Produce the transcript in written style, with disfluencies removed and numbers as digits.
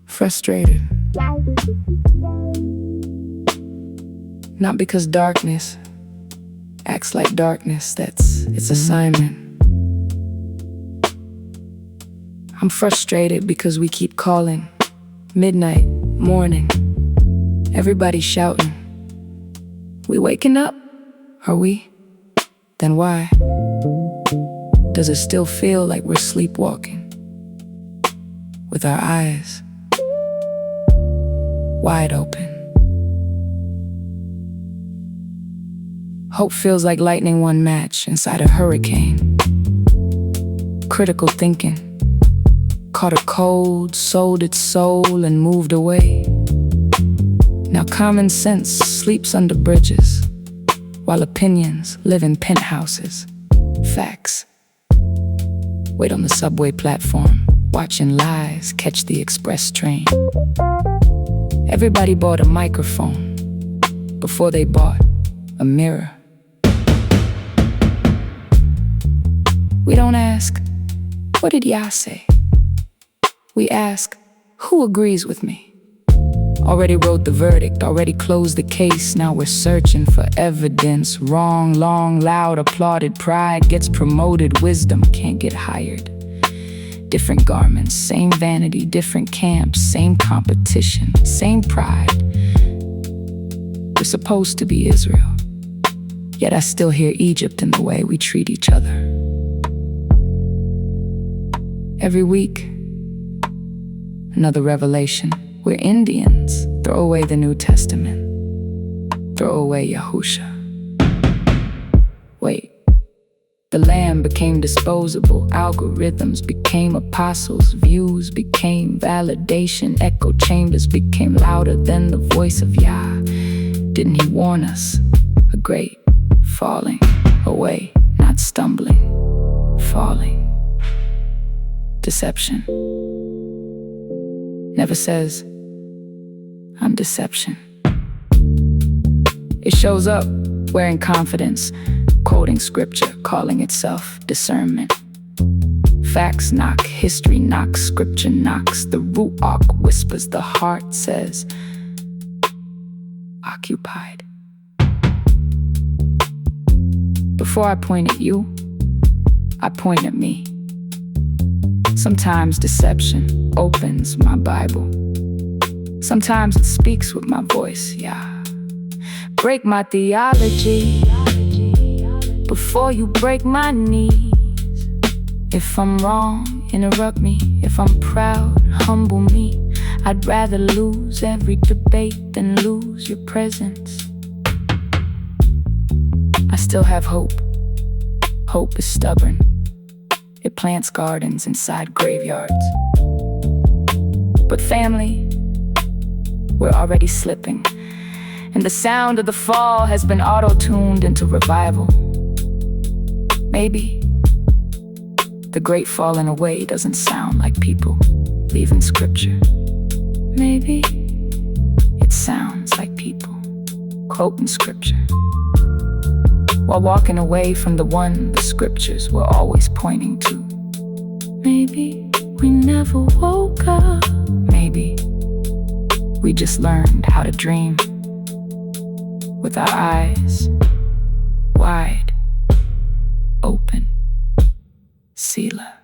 Frustrated. Not because darkness acts like darkness, that's its assignment. I'm frustrated because we keep calling. Midnight, morning, everybody shouting. We waking up? Are we? Then why? Does it still feel like we're sleepwalking? With our eyes wide open. Hope feels like lighting one match inside a hurricane. Critical thinking caught a cold, sold its soul and moved away. Now common sense sleeps under bridges, while opinions live in penthouses. Facts wait on the subway platform, watching lies catch the express train. Everybody bought a microphone before they bought a mirror. We don't ask, what did Yah say? We ask, who agrees with me? Already wrote the verdict, already closed the case. Now we're searching for evidence. Wrong, long, loud, applauded. Pride gets promoted, wisdom can't get hired. Different garments, same vanity, different camps, same competition, same pride. We're supposed to be Israel, yet I still hear Egypt in the way we treat each other. Every week, another revelation. We're Indians. Throw away the New Testament. Throw away Yahusha. Wait. The lamb became disposable. Algorithms became apostles. Views became validation. Echo chambers became louder than the voice of Yah. Didn't he warn us? A great falling away, not stumbling, falling. Deception never says, I'm deception. It shows up wearing confidence, quoting scripture, calling itself discernment. Facts knock, history knocks, scripture knocks. The Ruach whispers, the heart says, occupied. Before I point at you, I point at me. Sometimes deception opens my Bible. Sometimes it speaks with my voice, Yah. Break my theology before you break my knees. If I'm wrong, interrupt me. If I'm proud, humble me. I'd rather lose every debate than lose your presence. I still have hope. Hope is stubborn. It plants gardens inside graveyards. But family, we're already slipping, and the sound of the fall has been auto-tuned into revival. Maybe the great falling away doesn't sound like people leaving scripture. Maybe it sounds like people quoting scripture while walking away from the one the scriptures were always pointing to. Maybe we never woke up. Maybe we just learned how to dream with our eyes wide open. Selah.